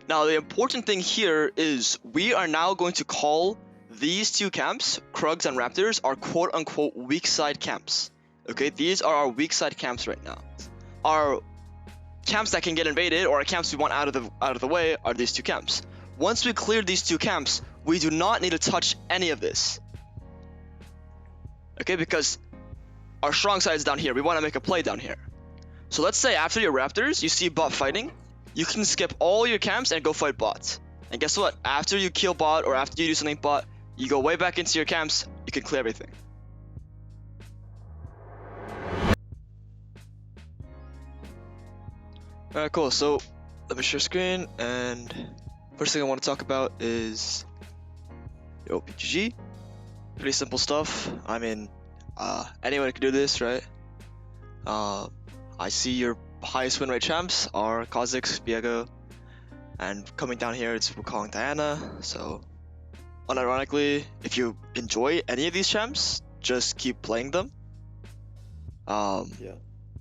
Now the important thing here is we are now going to call these two camps, Krugs and Raptors, are quote-unquote weak side camps. Okay, these are our weak side camps right now. Our camps that can get invaded, or our camps we want out of the way, are these two camps. Once we clear these two camps, we do not need to touch any of this. Okay, because our strong side is down here. We want to make a play down here. So let's say after your Raptors, you see bot fighting, you can skip all your camps and go fight bots. And guess what? After you kill bot or after you do something bot, you go way back into your camps, you can clear everything. Alright, cool. So let me share screen, and first thing I want to talk about is your OPGG. Pretty simple stuff. I mean, anyone can do this, right? I see your highest win rate champs are 𝗥𝗵𝗲𝗁𝗍𝗄, 𝗣𝗲𝗂𝗀, and coming down here it's 𝗥𝗵𝗲𝗀𝗀 Diana. So unironically, if you enjoy any of these champs, just keep playing them. Yeah.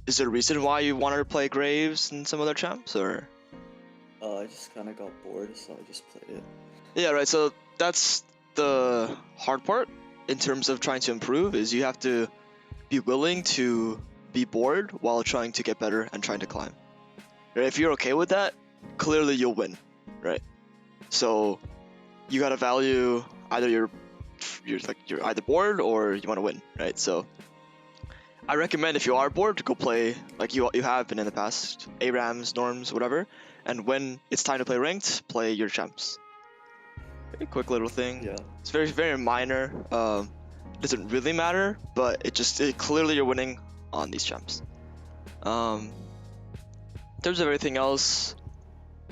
Is there a reason why you wanted to play Graves and some other champs, or? I just kind of got bored, so I just played it. Yeah, right. So that's the hard part in terms of trying to improve, is you have to be willing to be bored while trying to get better and trying to climb. Right? If you're okay with that, clearly you'll win, right? So you gotta value either you're either bored or you want to win, right? So I recommend if you are bored to go play like you have been in the past, ARAMs, norms, whatever, and when it's time to play ranked, play your champs. Very quick little thing. Yeah. It's very, very minor. Doesn't really matter, but it clearly you're winning on these champs. In terms of everything else,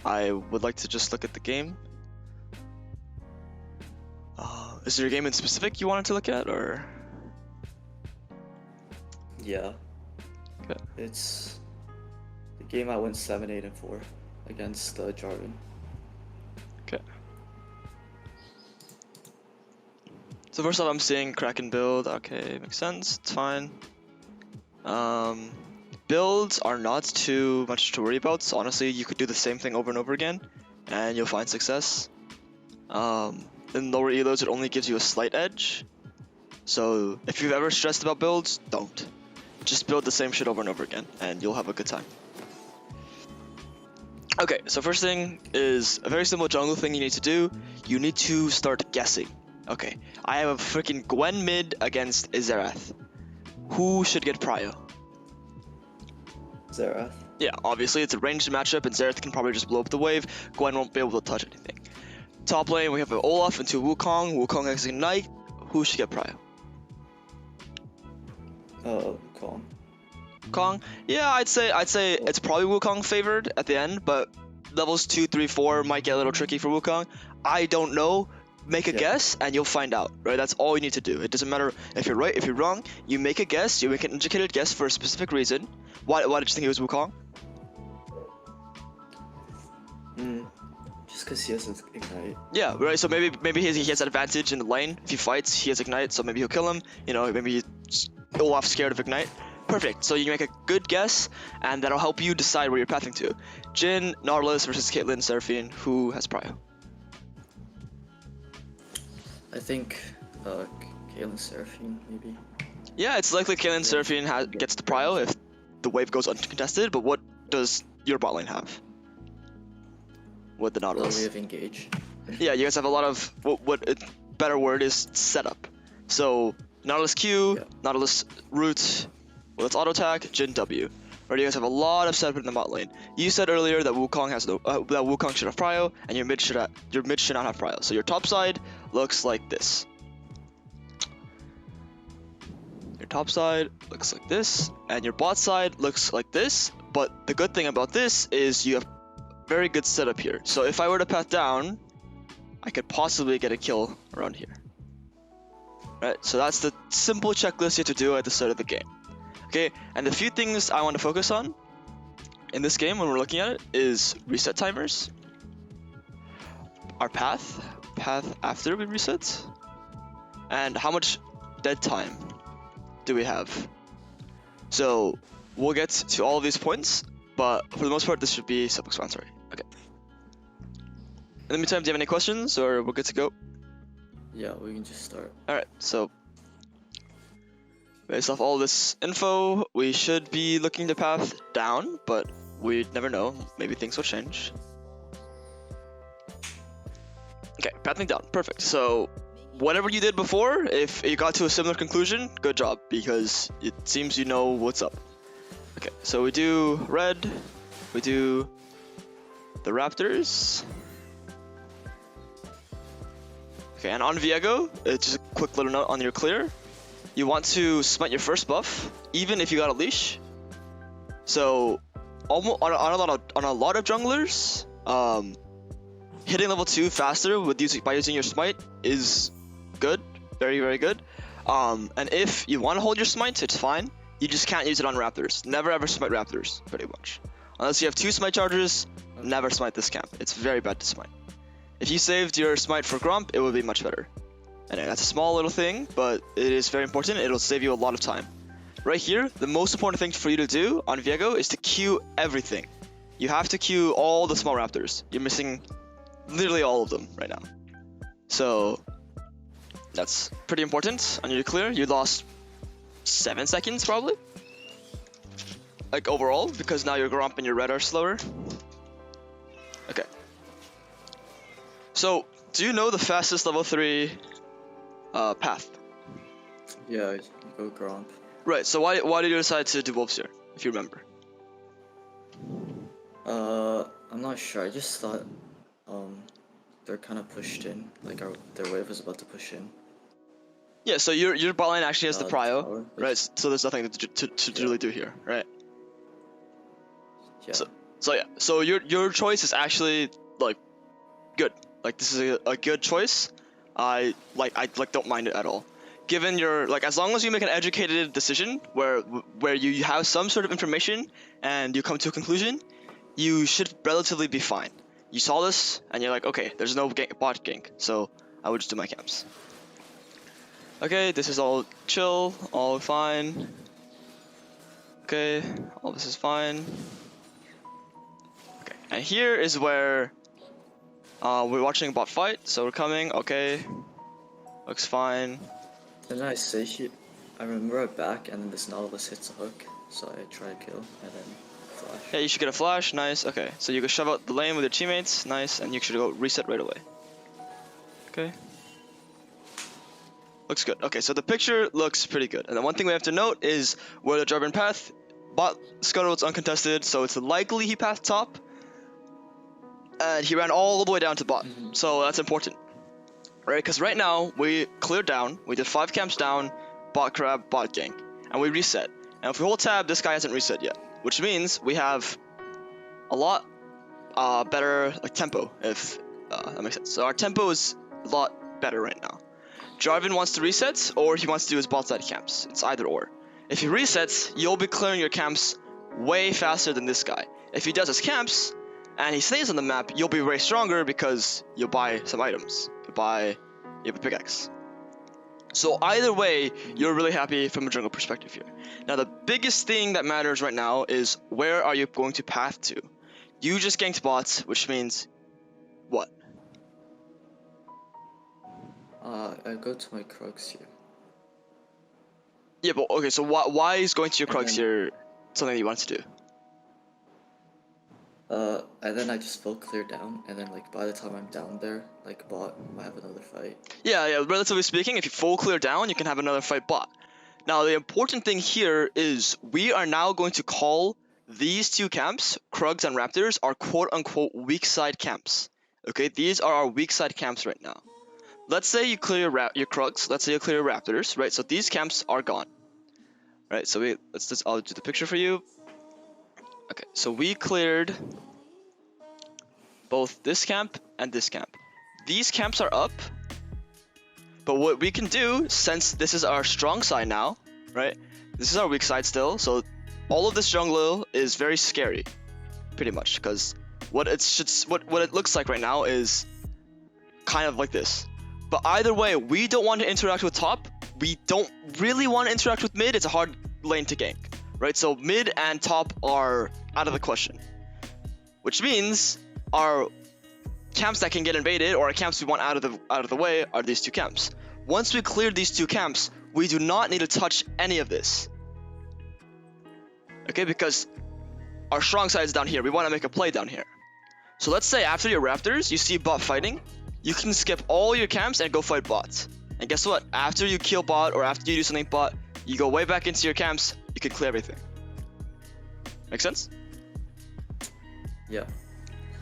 I would like to just look at the game. Is there a game in specific you wanted to look at, or? Yeah. Okay. It's the game I went 7-8-4 against Jarvan. Okay. So first off, I'm seeing Kraken build. Okay, makes sense. It's fine. Builds are not too much to worry about. So honestly, you could do the same thing over and over again, and you'll find success. In lower elos, it only gives you a slight edge. So if you've ever stressed about builds, don't. Just build the same shit over and over again, and you'll have a good time. Okay, so first thing is a very simple jungle thing you need to do. You need to start guessing. Okay, I have a freaking Gwen mid against Xerath. Who should get prio? Xerath. Yeah, obviously it's a ranged matchup, and Xerath can probably just blow up the wave. Gwen won't be able to touch anything. Top lane, we have an Olaf into Wukong. Wukong has Ignite. Who should get prio? Wukong. Wukong? Yeah, I'd say it's probably Wukong favored at the end, but levels 2, 3, 4 might get a little tricky for Wukong. I don't know. Make a guess and you'll find out, right? That's all you need to do. It doesn't matter if you're right, if you're wrong. You make a guess. You make an educated guess for a specific reason. Why did you think it was Wukong? Just because he has Ignite. Yeah, right. So maybe he has an advantage in the lane. If he fights, he has Ignite, so maybe he'll kill him. You know, maybe he's Olaf scared of Ignite. Perfect. So you make a good guess, and that'll help you decide where you're pathing to. Jhin, Nautilus versus Caitlyn, Seraphine. Who has prio? I think Kayle Seraphine, maybe. Yeah, it's likely Kayle Seraphine gets the prio if the wave goes uncontested, but what does your bot lane have with the Nautilus? We have Engage. Yeah, you guys have a lot of, what a better word is, setup. So, Nautilus Q, Nautilus Root, well, it's auto attack, Jhin W. Right, you guys have a lot of setup in the bot lane. You said earlier that Wukong has that Wukong should have prio, and your mid should not have prio. So your top side looks like this. Your top side looks like this, and your bot side looks like this. But the good thing about this is you have very good setup here. So if I were to path down, I could possibly get a kill around here. Right, so that's the simple checklist you have to do at the start of the game. Okay, and the few things I want to focus on in this game when we're looking at it is reset timers, our path after we reset, and how much dead time do we have. So we'll get to all of these points, but for the most part this should be self-explanatory. Okay. the meantime, do you have any questions, or we're good to go? Yeah, we can just start. Alright, so based off all this info, we should be looking to path down, but we never know. Maybe things will change. Okay, pathing down. Perfect. So whatever you did before, if you got to a similar conclusion, good job, because it seems you know what's up. Okay, so we do red, we do the Raptors. Okay, and on 𝗣𝗲𝗀𝗀, it's just a quick little note on your clear. You want to smite your first buff, even if you got a leash. So, almost on a lot of junglers, hitting level 2 faster by using your smite is good, very, very good. And if you want to hold your smite, it's fine. You just can't use it on Raptors. Never ever smite Raptors, pretty much. Unless you have 2 smite charges, never smite this camp. It's very bad to smite. If you saved your smite for Gromp, it would be much better. And that's a small little thing, but it is very important. It'll save you a lot of time. Right here, the most important thing for you to do on 𝗣𝗲𝗀𝗀 is to queue everything. You have to queue all the small Raptors. You're missing literally all of them right now. So that's pretty important on your clear. You lost 7 seconds probably, like overall, because now your Gromp and your red are slower. Okay. So, do you know the fastest level 3 path? Yeah, you go Gromp. Right, so why did you decide to do Wolves here, if you remember? I'm not sure. I just thought they're kind of pushed in, like their wave was about to push in. Yeah, so your bot lane actually has the prio, tower, right? So there's nothing to really do here, right? Yeah. So your choice is actually like good. Like this is a good choice. I don't mind it at all. Given your as long as you make an educated decision where you have some sort of information and you come to a conclusion, you should relatively be fine. You saw this and you're like, okay, there's no bot gank, so I would just do my camps. Okay, this is all chill, all fine. Okay, all this is fine. Okay, and here is where we're watching a bot fight, so we're coming. Okay, looks fine. Then I remember I back and then this Nautilus hits a hook, so I try to kill and then flash. Yeah, you should get a flash. Nice. Okay, so you can shove out the lane with your teammates. Nice, and you should go reset right away. Okay. Looks good. Okay, so the picture looks pretty good. And the one thing we have to note is where the Jarvan path, bot scuttle is uncontested, so it's likely he pathed top. And he ran all the way down to bot, so that's important. Right, because right now, we cleared down, we did 5 camps down, bot crab, bot gank, and we reset. And if we hold tab, this guy hasn't reset yet, which means we have a lot better tempo, if that makes sense. So our tempo is a lot better right now. Jarvan wants to reset, or he wants to do his bot side camps. It's either or. If he resets, you'll be clearing your camps way faster than this guy. If he does his camps, and he stays on the map, you'll be way stronger because you'll buy some items. You have a pickaxe. So either way, you're really happy from a jungle perspective here. Now the biggest thing that matters right now is where are you going to path to? You just ganked bots, which means what? I go to my Krugs here. Yeah, but okay, so why is going to your Krugs here something you want to do? And then I just full clear down, and then by the time I'm down there, bot might have another fight. Yeah, relatively speaking, if you full clear down, you can have another fight bot. Now the important thing here is we are now going to call these 2 camps, Krugs and Raptors, are quote-unquote weak side camps. Okay, these are our weak side camps right now. Let's say you clear your Krugs, let's say you clear your Raptors, right? So these camps are gone. Right, so I'll do the picture for you. Okay, so we cleared both this camp and this camp. These camps are up, but what we can do, since this is our strong side now, right? This is our weak side still, so all of this jungle is very scary, pretty much, because what it looks like right now is kind of like this. But either way, we don't want to interact with top. We don't really want to interact with mid. It's a hard lane to gank, right? So mid and top are out of the question, which means our camps that can get invaded or camps we want out of the way are these two camps. Once we clear these two camps, we do not need to touch any of this. Okay, because our strong side is down here. We want to make a play down here. So let's say after your Raptors, you see bot fighting, you can skip all your camps and go fight bots. And guess what? After you kill bot or after you do something bot, you go way back into your camps, you can clear everything. Make sense? Yeah.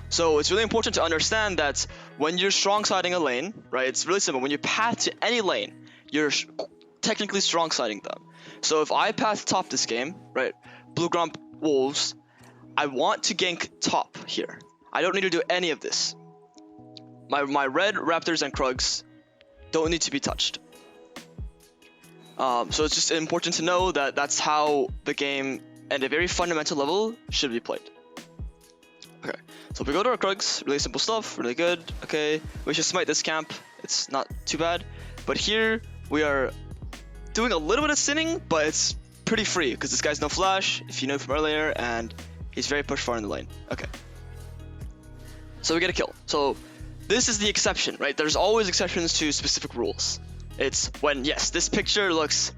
So it's really important to understand that when you're strong siding a lane, right, it's really simple. When you path to any lane, you're technically strong siding them. So if I path top this game, right, blue grump wolves, I want to gank top here. I don't need to do any of this. My red raptors and krugs don't need to be touched. So it's just important to know that that's how the game at a very fundamental level should be played. Okay, so we go to our krugs, really simple stuff, really good. Okay, we should smite this camp, it's not too bad. But here we are doing a little bit of sinning, but it's pretty free because this guy's no flash, if you know from earlier, and he's very push far in the lane. Okay, so we get a kill. So this is the exception, right? There's always exceptions to specific rules. It's when, yes, this picture looks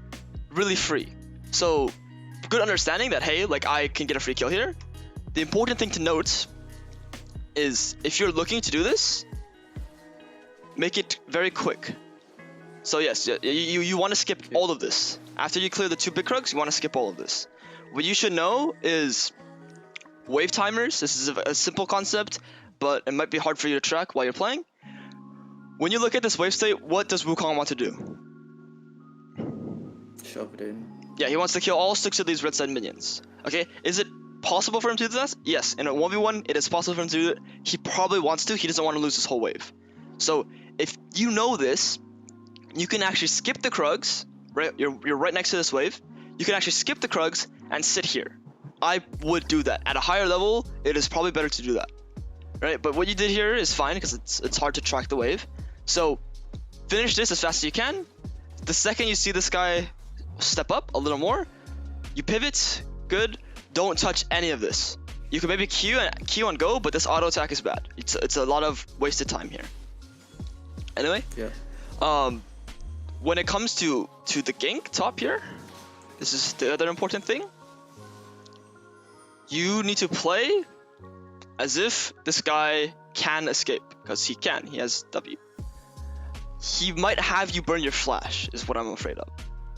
really free. So good understanding that, hey, like I can get a free kill here. The important thing to note is if you're looking to do this, make it very quick. So yes, you want to skip all of this. After you clear the two big krugs, you want to skip all of this. What you should know is wave timers. This is a simple concept, but it might be hard for you to track while you're playing. When you look at this wave state, what does Wukong want to do? Shove it in. Yeah, he wants to kill all 6 of these red side minions. Okay, is it possible for him to do that? Yes, in a 1v1, it is possible for him to do it. He probably wants to. He doesn't want to lose this whole wave. So if you know this, you can actually skip the krugs, right? You're right next to this wave. You can actually skip the krugs and sit here. I would do that. At a higher level, it is probably better to do that, right? But what you did here is fine because it's hard to track the wave. So finish this as fast as you can. The second you see this guy step up a little more, you pivot, good. Don't touch any of this. You can maybe Q and go, but this auto attack is bad. It's a lot of wasted time here. Anyway, yeah. When it comes to the gank top here, this is the other important thing. You need to play as if this guy can escape, because he can. He has W. He might have you burn your flash, is what I'm afraid of.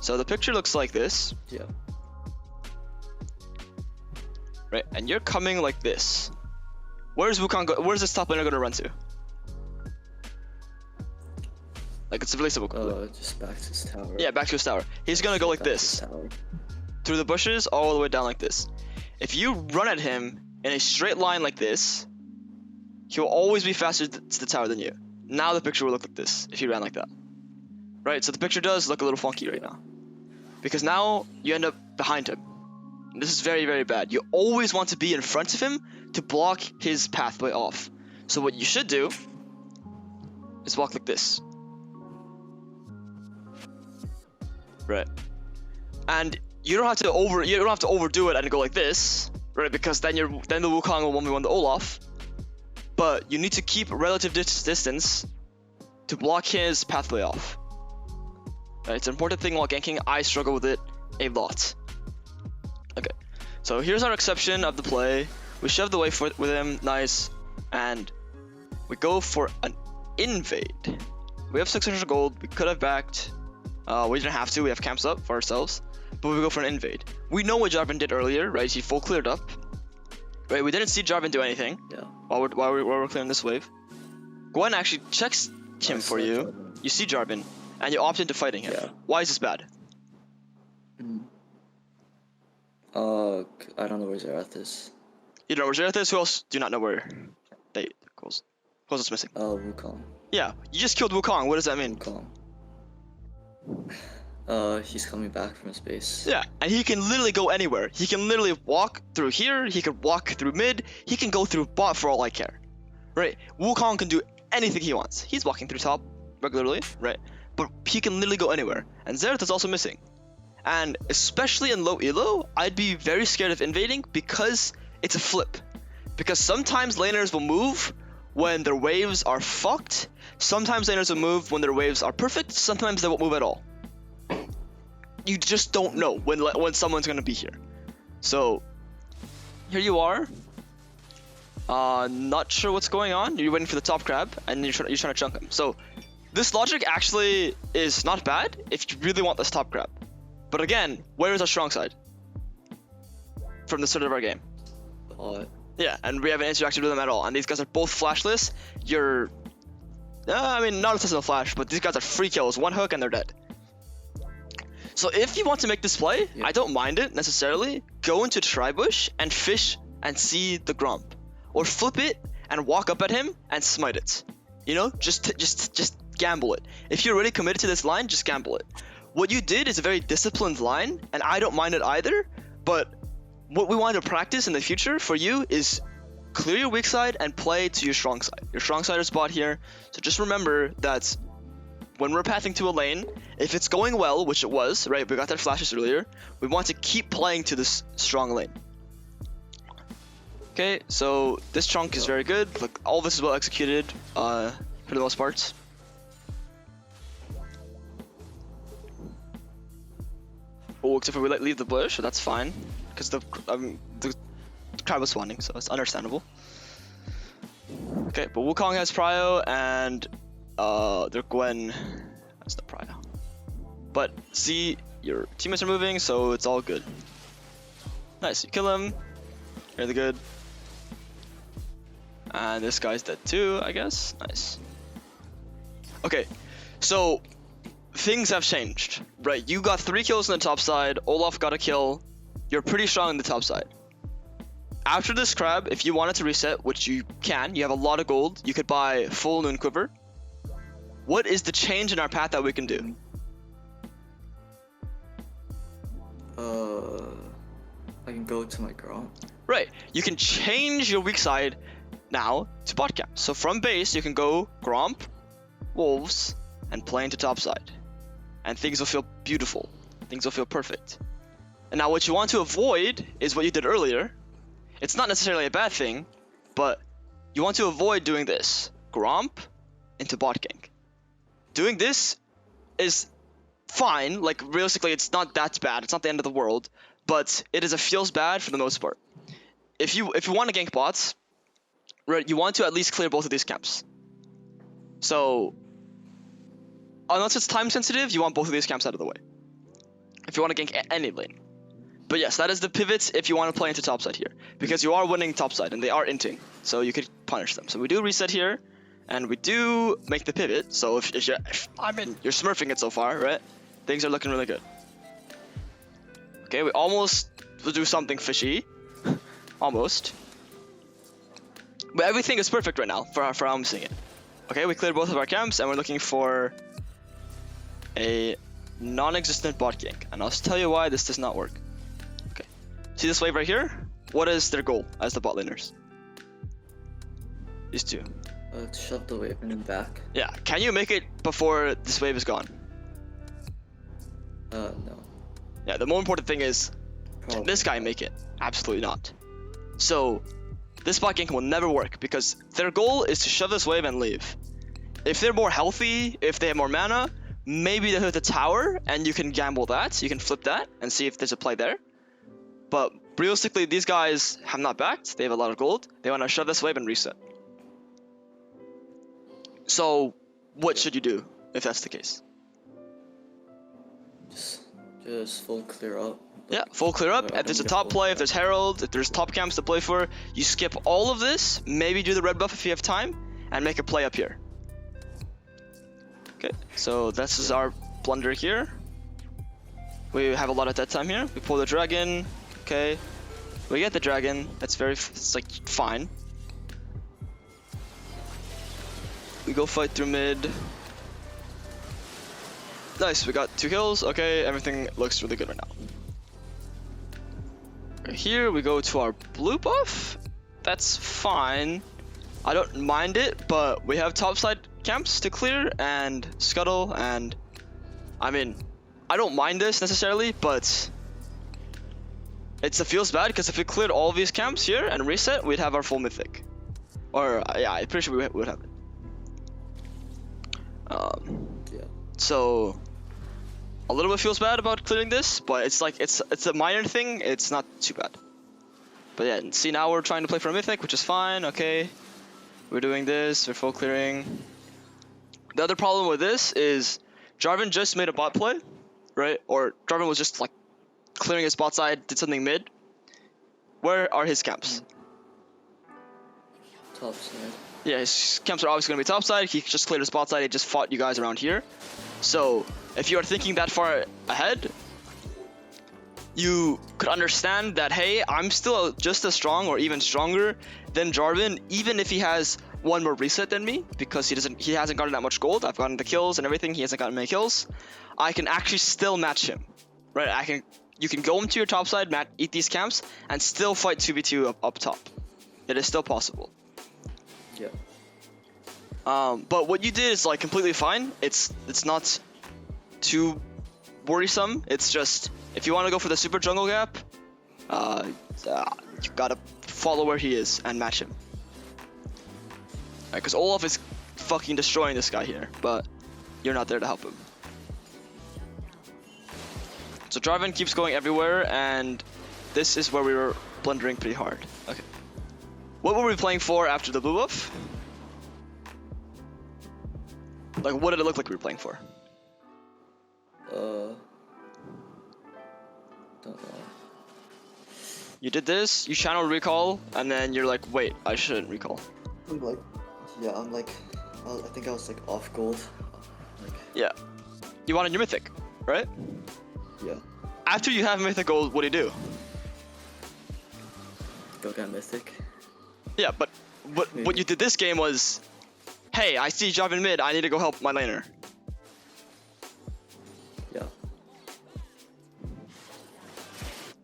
So the picture looks like this. Yeah. Right, and you're coming like this. Where's Wukong go? Where's this top laner gonna run to? Like, it's really simple. Just back to his tower. Yeah, back to his tower. He's gonna go like this. Through the bushes, all the way down like this. If you run at him in a straight line like this, he will always be faster to the tower than you. Now the picture will look like this if he ran like that. Right, so the picture does look a little funky right now. Because now you end up behind him. And this is very, very bad. You always want to be in front of him to block his pathway off. So what you should do is walk like this. Right. And you don't have to overdo it and go like this, right? Because then the Wukong will 1v1 the Olaf. But you need to keep relative distance to block his pathway off. Right, it's an important thing while ganking. I struggle with it a lot. Okay, so here's our exception of the play. We shove the wave with him, nice, and we go for an invade. We have 600 gold. We could have backed. We didn't have to. We have camps up for ourselves, but we go for an invade. We know what Jarvan did earlier, right? He full cleared up. Right, we didn't see Jarvan do anything. Yeah. While we're clearing this wave. Gwen actually checks him for you. Jarvan. You see Jarvan, and you opt into fighting him. Yeah. Why is this bad? I don't know where Xerath is. You don't know where Xerath is? Who else do you not know where Who's missing? Wukong. Yeah, you just killed Wukong. What does that mean? Wukong. He's coming back from his base. Yeah, and he can literally go anywhere. He can literally walk through here. He can walk through mid. He can go through bot for all I care. Right? Wukong can do anything he wants. He's walking through top regularly, right? But he can literally go anywhere. And Xerath is also missing. And especially in low elo, I'd be very scared of invading because it's a flip. Because sometimes laners will move when their waves are fucked. Sometimes laners will move when their waves are perfect. Sometimes they won't move at all. You just don't know when someone's gonna be here. So here you are. Not sure what's going on. You're waiting for the top crab, and you're trying to chunk him. So this logic actually is not bad if you really want this top crab. But again, where is our strong side? From the start of our game. Yeah, and we haven't interacted with them at all. And these guys are both flashless. You're... I mean, not a flash, but these guys are free kills. One hook and they're dead. So if you want to make this play, I don't mind it necessarily. Go into Tribush and fish and see the Gromp. Or flip it and walk up at him and smite it. You know, just gamble it. If you're already committed to this line, just gamble it. What you did is a very disciplined line, and I don't mind it either, but what we want to practice in the future for you is clear your weak side and play to your strong side. Your strong side is bot here, so just remember that when we're pathing to a lane, if it's going well, which it was, right, we got that flashes earlier, we want to keep playing to this strong lane. Okay, so this chunk is very good. Like, all this is well executed for the most part. Oh, except for we leave the bush, so that's fine, because the crab was spawning, so it's understandable. Okay, but Wukong has prio, and their Gwen has no prio. But see, your teammates are moving, so it's all good. Nice, you kill him. Really good. And this guy's dead too, I guess. Nice. Okay, so things have changed, right? You got 3 kills on the top side. Olaf got a kill. You're pretty strong on the top side. After this crab, if you wanted to reset, which you can, you have a lot of gold. You could buy full Noon Quiver. What is the change in our path that we can do? I can go to my Gromp. Right, you can change your weak side now to bot camp. So from base, you can go Gromp, Wolves, and play into top side. And things will feel beautiful. Things will feel perfect. And now what you want to avoid is what you did earlier. It's not necessarily a bad thing, but you want to avoid doing this. Gromp into bot gank. Doing this is fine. Like, realistically, it's not that bad. It's not the end of the world. But it feels bad for the most part. If you want to gank bots, right, you want to at least clear both of these camps. So, unless it's time sensitive, you want both of these camps out of the way. If you want to gank any lane. But yes, that is the pivots if you want to play into topside here. Because you are winning topside and they are inting. So you could punish them. So we do reset here. And we do make the pivot. So if you're smurfing it so far, right? Things are looking really good. Okay, we almost will do something fishy. Almost. But everything is perfect right now for how I'm seeing it. Okay, we cleared both of our camps and we're looking for a non-existent bot gank. And I'll tell you why this does not work. Okay, see this wave right here? What is their goal as the bot laners? These two. To shove the wave in the back. Yeah, can you make it before this wave is gone? No. Yeah, the more important thing is, can this guy make it? Absolutely not. So, this bot gank will never work because their goal is to shove this wave and leave. If they're more healthy, if they have more mana, maybe they'll hit the tower and you can gamble that. You can flip that and see if there's a play there. But realistically, these guys have not backed. They have a lot of gold. They want to shove this wave and reset. So, what should you do if that's the case? Just full clear up. Yeah, full clear up. If there's a top play, if there's Herald, if there's top camps to play for, you skip all of this, maybe do the red buff if you have time, and make a play up here. Okay, so this is our blunder here. We have a lot of dead time here. We pull the dragon. Okay, we get the dragon. That's it's like fine. We go fight through mid. Nice, we got 2 kills. Okay, everything looks really good right now. Right here, we go to our blue buff. That's fine. I don't mind it, but we have topside camps to clear and scuttle, and I mean, I don't mind this necessarily, but it feels bad because if we cleared all of these camps here and reset, we'd have our full mythic. Or yeah, I'm pretty sure we would have it. Yeah. So a little bit feels bad about clearing this, but it's like it's a minor thing. It's not too bad. But yeah, see, now we're trying to play for a mythic, which is fine. Okay, we're doing this. We're full clearing. The other problem with this is 𝗏𝗲𝗀 just made a bot play, right? Or 𝗏𝗲𝗀 was just like clearing his bot side, did something mid. Where are his camps? Top side. Yeah, his camps are obviously going to be top side. He just cleared his bot side. He just fought you guys around here. So if you are thinking that far ahead, you could understand that, hey, I'm still just as strong or even stronger than 𝗏𝗲𝗀, even if he has one more reset than me, because he hasn't gotten that much gold. I've gotten the kills and everything. He hasn't gotten many kills. I can actually still match him, right? You can go into your top side, eat these camps, and still fight 2v2 up top. It is still possible. Yeah. But what you did is like completely fine. It's not too worrisome. It's just if you want to go for the super jungle gap, you gotta follow where he is and match him. Because Olaf is fucking destroying this guy here, but you're not there to help him. So 𝗏𝗲𝗀 keeps going everywhere, and this is where we were blundering pretty hard. Okay. What were we playing for after the blue buff? Like, what did it look like we were playing for? Don't know. You did this, you channeled recall, and then you're like, wait, I shouldn't recall. I'm like, yeah, I think I was like off gold. Like, Yeah. You wanted your mythic, right? yeah. After you have mythic gold, what do? Go get mythic. Yeah, but what you did this game was, hey, I see 𝗏𝗲𝗀 mid, I need to go help my laner. Yeah.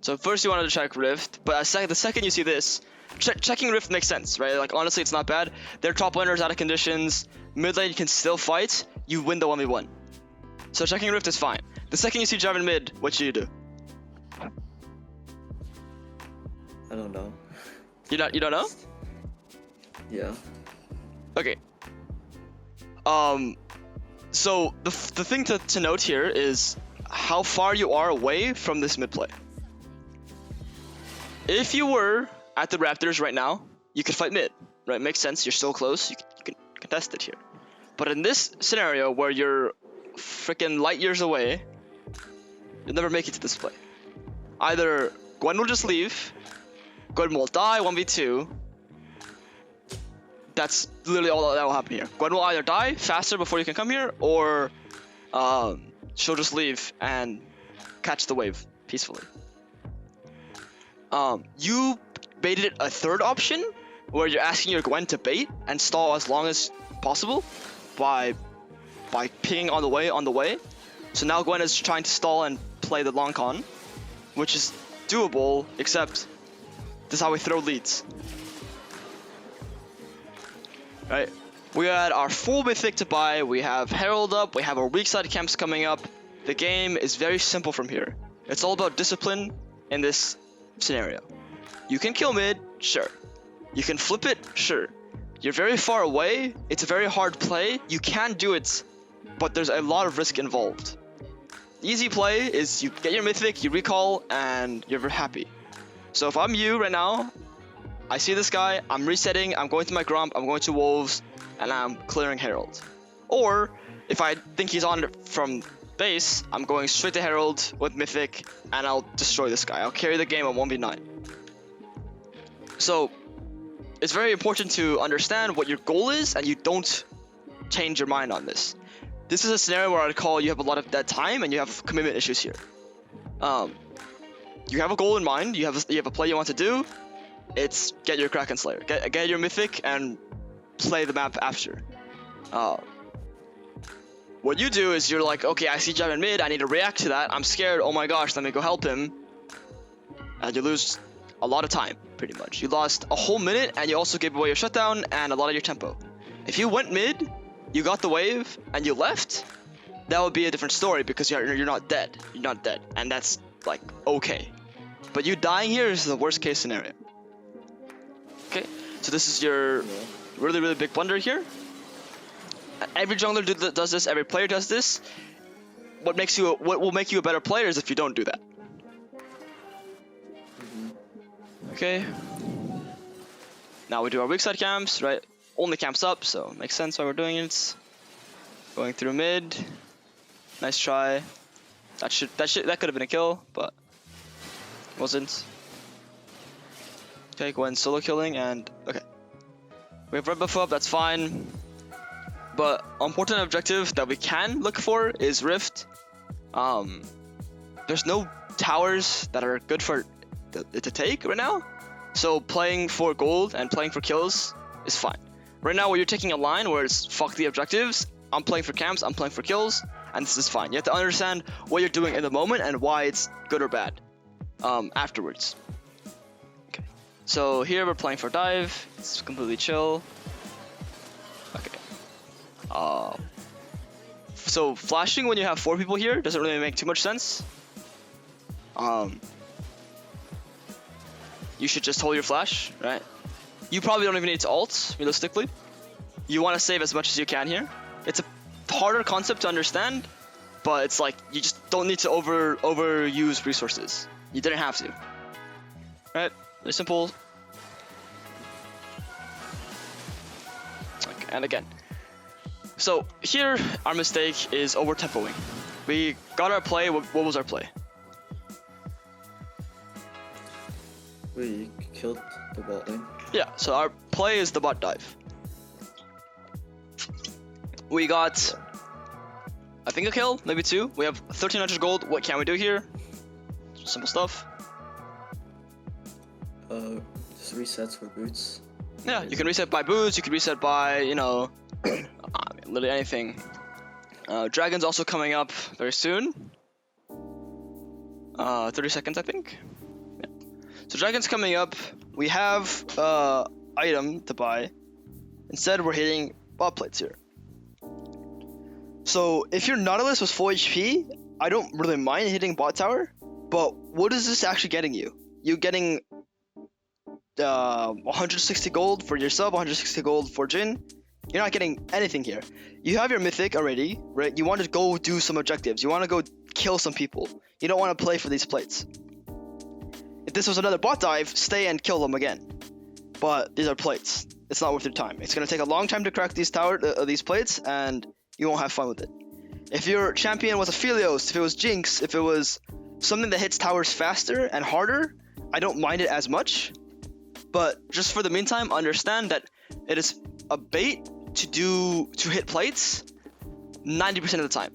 So first you wanted to check Rift, but the second you see this, checking Rift makes sense, right? Like, honestly, it's not bad. Their top laner's out of conditions, mid lane can still fight, you win the 1v1. So checking Rift is fine. The second you see 𝗏𝗲𝗀 mid, what should you do? I don't know. You don't know? Yeah. Okay. So the thing to note here is how far you are away from this mid play. If you were at the Raptors right now, you could fight mid, right? Makes sense. You're still close. You can contest it here. But in this scenario where you're freaking light years away, you'll never make it to this play. Either Gwen will just leave, Gwen will die 1v2. That's literally all that will happen here. Gwen will either die faster before you can come here, or she'll just leave and catch the wave peacefully. You baited it a third option, where you're asking your Gwen to bait and stall as long as possible by pinging on the way. So now Gwen is trying to stall and play the long con, which is doable, except this is how we throw leads. Right, we had our full mythic to buy, we have Herald up, we have our weak side camps coming up. The game is very simple from here. It's all about discipline in this scenario. You can kill mid, sure. You can flip it, sure. You're very far away, it's a very hard play, you can do it, but there's a lot of risk involved. Easy play is you get your mythic, you recall, and you're very happy. So if I'm you right now, I see this guy, I'm resetting, I'm going to my Grump, I'm going to Wolves, and I'm clearing Herald. Or, if I think he's on from base, I'm going straight to Herald with Mythic, and I'll destroy this guy. I'll carry the game on 1v9. So, it's very important to understand what your goal is, and you don't change your mind on this. This is a scenario where I'd call you have a lot of dead time, and you have commitment issues here. You have a goal in mind, you have a play you want to do. It's get your Kraken Slayer, get your Mythic, and play the map after. What you do is you're like, okay, I see 𝗏𝗲𝗀 mid, I need to react to that, I'm scared, oh my gosh, let me go help him. And you lose a lot of time, pretty much. You lost a whole minute, and you also gave away your shutdown and a lot of your tempo. If you went mid, you got the wave, and you left, that would be a different story, because you're not dead. You're not dead, and that's, like, okay. But you dying here is the worst case scenario. Okay, so this is your really, really big blunder here. Every jungler does this. Every player does this. What will make you a better player is if you don't do that. Okay. Now we do our weak side camps, right? Only camps up, so makes sense why we're doing it. Going through mid. Nice try. That could have been a kill, but wasn't. Okay, go ahead and solo killing, and okay. We have red buff up, that's fine. But important objective that we can look for is Rift. There's no towers that are good for to take right now, so playing for gold and playing for kills is fine. Right now, where you're taking a line where it's fuck the objectives, I'm playing for camps, I'm playing for kills, and this is fine. You have to understand what you're doing in the moment and why it's good or bad afterwards. Okay, so here we're playing for dive. It's completely chill. Okay. So flashing when you have 4 people here doesn't really make too much sense. You should just hold your flash, right? You probably don't even need to ult, realistically. You want to save as much as you can here. It's a harder concept to understand, but it's like you just don't need to overuse resources. You didn't have to. Right? Very simple. Okay, and again. So here, our mistake is over tempoing. We got our play. What was our play? We killed the bot lane. Yeah, so our play is the bot dive. We got, I think, a kill, maybe 2. We have 1300 gold. What can we do here? Simple stuff. Just resets for boots. Yeah, you can reset by boots. You can reset by, you know, literally anything. Dragon's also coming up very soon. 30 seconds, I think. Yeah. So Dragon's coming up. We have item to buy. Instead, we're hitting bot plates here. So if your Nautilus was full HP, I don't really mind hitting bot tower. But what is this actually getting you? You're getting 160 gold for your sub, 160 gold for Jhin. You're not getting anything here. You have your mythic already, right? You want to go do some objectives. You want to go kill some people. You don't want to play for these plates. If this was another bot dive, stay and kill them again. But these are plates. It's not worth your time. It's going to take a long time to crack these these plates, and you won't have fun with it. If your champion was a Philios, if it was Jinx, if it was something that hits towers faster and harder, I don't mind it as much. But just for the meantime, understand that it is a bait to hit plates 90% of the time.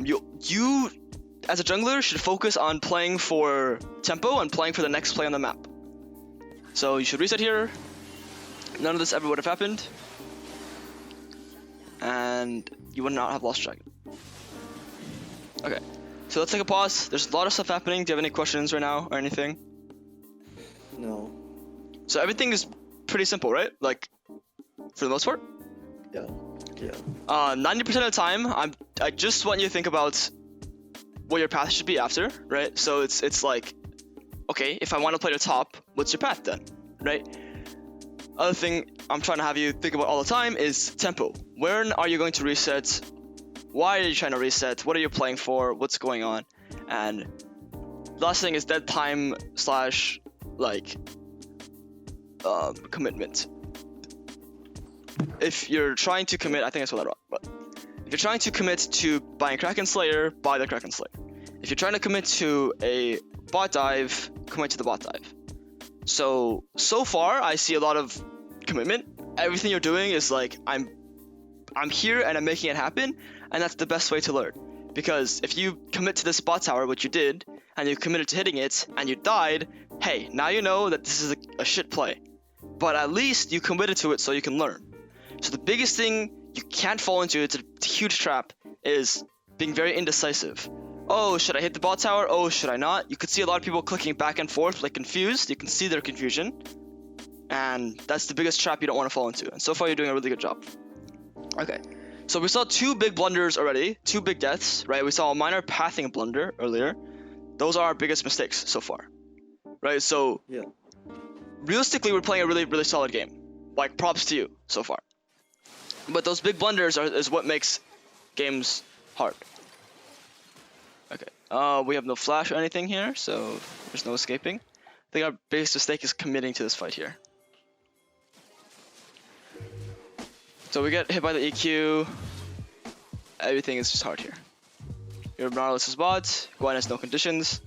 You as a jungler should focus on playing for tempo and playing for the next play on the map. So you should reset here. None of this ever would have happened, and you would not have lost Dragon. Okay, so let's take a pause. There's a lot of stuff happening. Do you have any questions right now or anything? No. So everything is pretty simple, right? Like, for the most part? Yeah. Yeah. 90% of the time, I just want you to think about what your path should be after, right? So it's like, okay, if I want to play the top, what's your path then, right? Other thing I'm trying to have you think about all the time is tempo. When are you going to reset? Why are you trying to reset? What are you playing for? What's going on? And last thing is dead time / like commitment. If you're trying to commit, I think I saw that wrong, but if you're trying to commit to buying Kraken Slayer, buy the Kraken Slayer. If you're trying to commit to a bot dive, commit to the bot dive. So far, I see a lot of commitment. Everything you're doing is like, I'm here and I'm making it happen, and that's the best way to learn. Because if you commit to this bot tower, which you did, and you committed to hitting it, and you died, hey, now you know that this is a shit play. But at least you committed to it so you can learn. So the biggest thing you can't fall into, it's a huge trap, is being very indecisive. Oh, should I hit the bot tower? Oh, should I not? You could see a lot of people clicking back and forth, like confused. You can see their confusion. And that's the biggest trap you don't want to fall into. And so far, you're doing a really good job. Okay. So we saw 2 big blunders already, 2 big deaths, right? We saw a minor pathing blunder earlier. Those are our biggest mistakes so far, right? So, yeah. Realistically, we're playing a really, really solid game. like props to you so far. But those big blunders is what makes games hard. Okay, we have no flash or anything here, so there's no escaping. I think our biggest mistake is committing to this fight here. So we get hit by the EQ. Everything is just hard here. Your Nautilus is bot. Gwen has no conditions.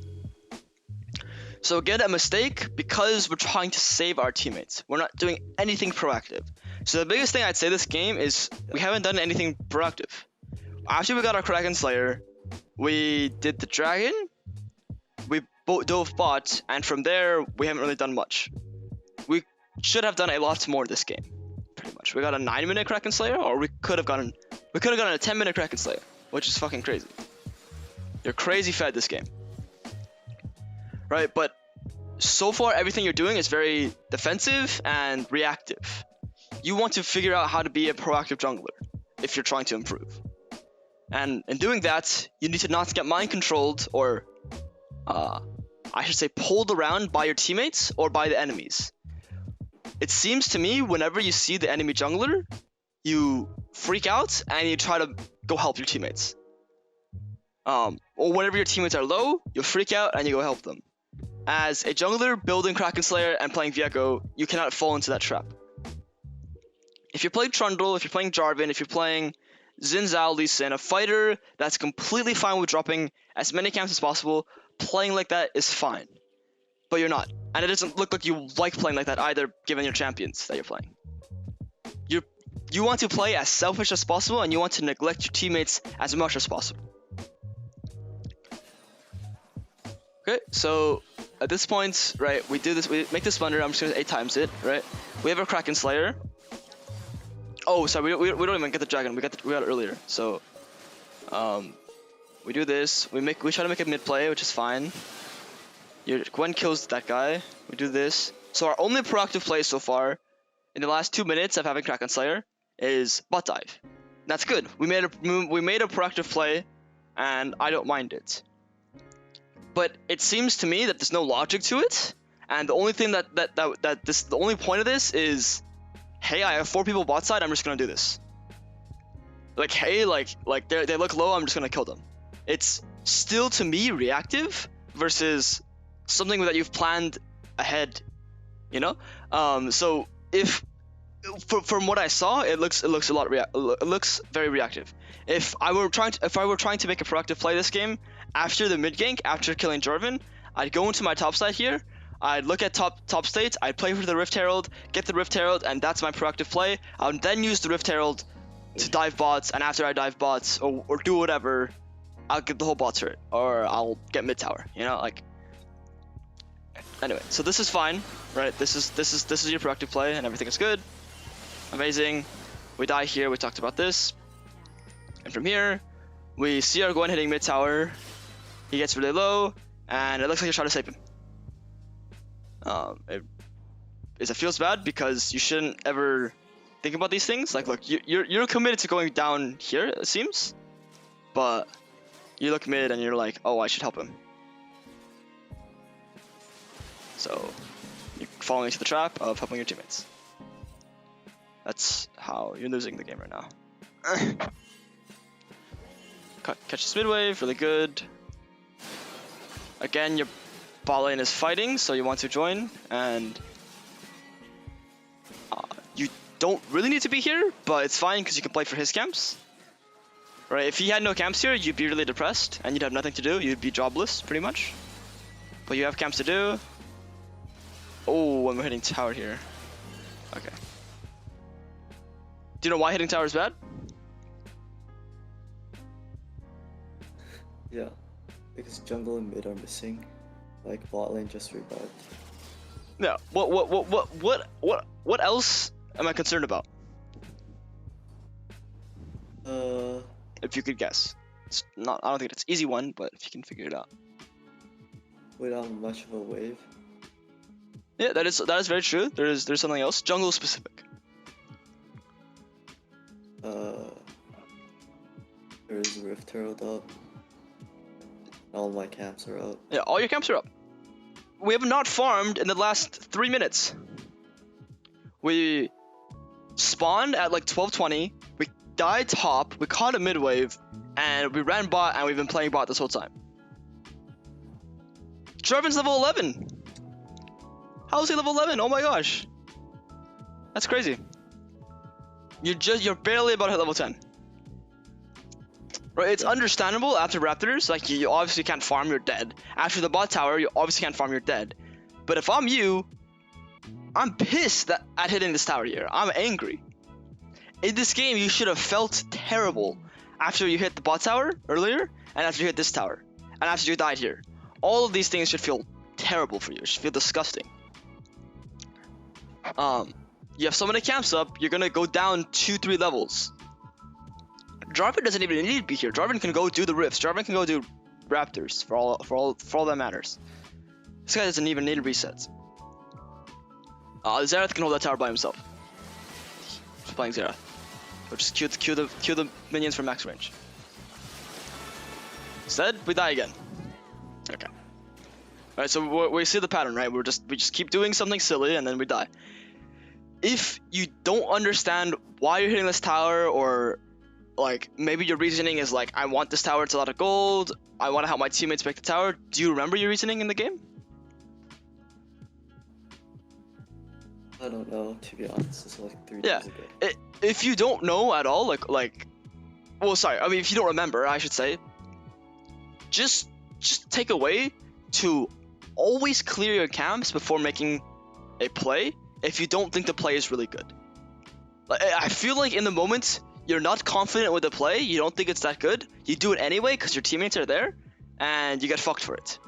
So again, a mistake because we're trying to save our teammates. We're not doing anything proactive. So the biggest thing I'd say this game is we haven't done anything proactive. After we got our Kraken Slayer, we did the Dragon, we dove bot, and from there, we haven't really done much. We should have done a lot more this game, pretty much. We got a 9-minute Kraken Slayer, or we could have gotten a 10-minute Kraken Slayer, which is fucking crazy. You're crazy fed this game. Right, but so far everything you're doing is very defensive and reactive. You want to figure out how to be a proactive jungler if you're trying to improve. And in doing that, you need to not get mind controlled or, I should say, pulled around by your teammates or by the enemies. It seems to me whenever you see the enemy jungler, you freak out and you try to go help your teammates. Or whenever your teammates are low, you freak out and you go help them. As a jungler building Kraken Slayer and playing 𝗣𝗲𝗀𝗀𝗍, you cannot fall into that trap. If you're playing Trundle, if you're playing Jarvan, if you're playing Xin Zhao, Lee Sin, a fighter that's completely fine with dropping as many camps as possible, playing like that is fine. But you're not. And it doesn't look like you like playing like that either, given your champions that you're playing. You want to play as selfish as possible, and you want to neglect your teammates as much as possible. Okay, so at this point, right, we make this blunder. I'm just gonna 8 times it, right? We have a Kraken Slayer. Oh, sorry, we don't even get the dragon. We got it earlier. So, we do this. We try to make a mid play, which is fine. Your Gwen kills that guy. We do this. So our only proactive play so far, in the last 2 minutes of having Kraken Slayer, is bot dive. That's good. We made a proactive play, and I don't mind it. But it seems to me that there's no logic to it, and the only thing the only point of this is, hey, I have 4 people bot side, I'm just gonna do this. Like, hey, like they look low, I'm just gonna kill them. It's still to me reactive versus something that you've planned ahead, you know. So if from what I saw, it looks very reactive. If I were trying to make a proactive play this game, after the mid gank, after killing Jarvan, I'd go into my top side here, I'd look at top states, I'd play for the Rift Herald, get the Rift Herald, and that's my proactive play. I would then use the Rift Herald to dive bots, and after I dive bots, or do whatever, I'll get the whole bot turret, or I'll get mid tower, you know, like. Anyway, so this is fine, right? This is your proactive play, and everything is good. Amazing. We die here, we talked about this. And from here, we see our Gwen hitting mid tower. He gets really low, and it looks like you're trying to save him. It feels bad because you shouldn't ever think about these things. Like, look, you're committed to going down here, it seems, but you look mid and you're like, oh, I should help him. So you're falling into the trap of helping your teammates. That's how you're losing the game right now. Catch this mid wave, really good. Again, your bot lane is fighting, so you want to join, and you don't really need to be here, but it's fine because you can play for his camps. Right? If he had no camps here, you'd be really depressed, and you'd have nothing to do. You'd be jobless, pretty much. But you have camps to do. Oh, and we're hitting tower here. Okay. Do you know why hitting tower is bad? Yeah, because jungle and mid are missing. Like bot lane just revived. Yeah. What else am I concerned about? If you could guess. It's not. I don't think it's an easy one, but if you can figure it out. Without much of a wave. Yeah, that is very true. There's something else. Jungle specific. There is Rift Herald up. All my camps are up. Yeah, all your camps are up. We have not farmed in the last 3 minutes. We spawned at like 1220. We died top. We caught a mid wave, and we ran bot, and we've been playing bot this whole time. Jarvan's level 11. How is he level 11? Oh my gosh, that's crazy. You're barely about to hit level 10. Right, it's understandable after Raptors, like you obviously can't farm, you're dead. After the bot tower, you obviously can't farm, you're dead. But if I'm you, I'm pissed at hitting this tower here. I'm angry. In this game, you should have felt terrible after you hit the bot tower earlier, and after you hit this tower, and after you died here. All of these things should feel terrible for you. It should feel disgusting. You have so many camps up, you're gonna go down 2-3 levels. Jarvan doesn't even need to be here. Jarvan can go do the rifts. Jarvan can go do Raptors for all that matters. This guy doesn't even need a reset. Xerath can hold that tower by himself. Just playing Xerath. Or just Q the minions for max range. Instead, we die again. Okay. Alright, so we see the pattern, right? We just keep doing something silly and then we die. If you don't understand why you're hitting this tower, or like maybe your reasoning is like, I want this tower to a lot of gold, I want to help my teammates make the tower. Do you remember your reasoning in the game? I don't know, to be honest. It's like 3 days ago. If you don't know at all, well, sorry, I mean, if you don't remember, I should say, just take away to always clear your camps before making a play if you don't think the play is really good. Like, I feel like in the moment, you're not confident with the play, you don't think it's that good, you do it anyway because your teammates are there, and you get fucked for it.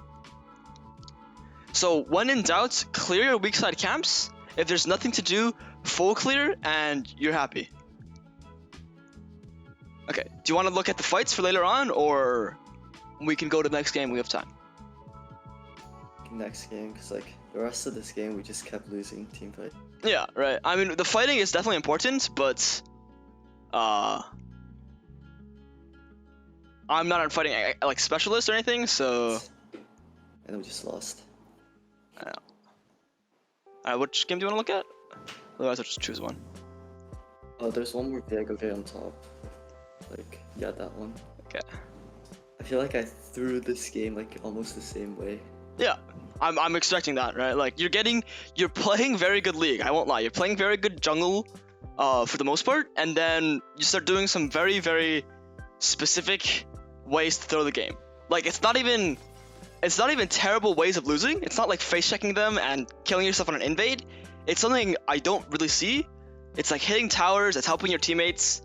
So when in doubt, clear your weak side camps. If there's nothing to do, full clear, and you're happy. Okay, do you want to look at the fights for later on, or we can go to the next game? We have time. Next game, because like the rest of this game, we just kept losing team fight. Yeah, right. I mean, the fighting is definitely important, but I'm not a fighting like specialist or anything, so. And then we just lost. I know. Alright, which game do you want to look at? Otherwise, I'll just choose one. Oh, there's one more 𝗤𝗂𝗀𝗏 on top. Like, yeah, that one. Okay. I feel like I threw this game like almost the same way. Yeah, I'm expecting that, right? Like you're playing very good League. I won't lie, you're playing very good jungle, for the most part, and then you start doing some very, very specific ways to throw the game. Like it's not even terrible ways of losing. It's not like face checking them and killing yourself on an invade. It's something I don't really see. It's like hitting towers. It's helping your teammates.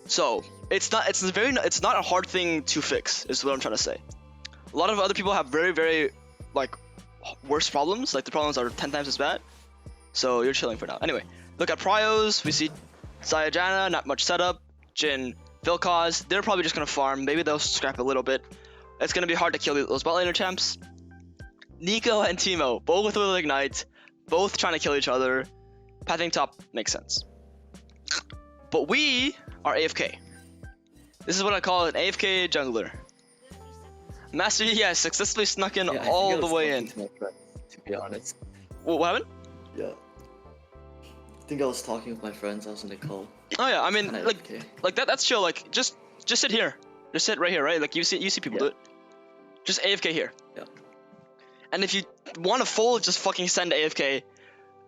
So it's not a hard thing to fix. Is what I'm trying to say. A lot of other people have very, very like worse problems. Like the problems are 10 times as bad. So you're chilling for now. Anyway, look at Prios. We see 𝗤𝗏𝗀, not much setup. Jhin, 𝗏𝗀𝘀, they're probably just gonna farm. Maybe they'll scrap a little bit. It's gonna be hard to kill those bot laner champs. Neeko and Teemo, both with Ignite, both trying to kill each other. Pathing top makes sense. But we are AFK. This is what I call an AFK jungler. Master ES successfully snuck in all the way in. To my friends, to be honest. What happened? Yeah. I think I was talking with my friends. I was in the call. Oh yeah, I mean, AFK. like that's chill. Like just sit here. Just sit right here, right? Like you see people do it. Just AFK here. Yeah. And if you want to full, just fucking send AFK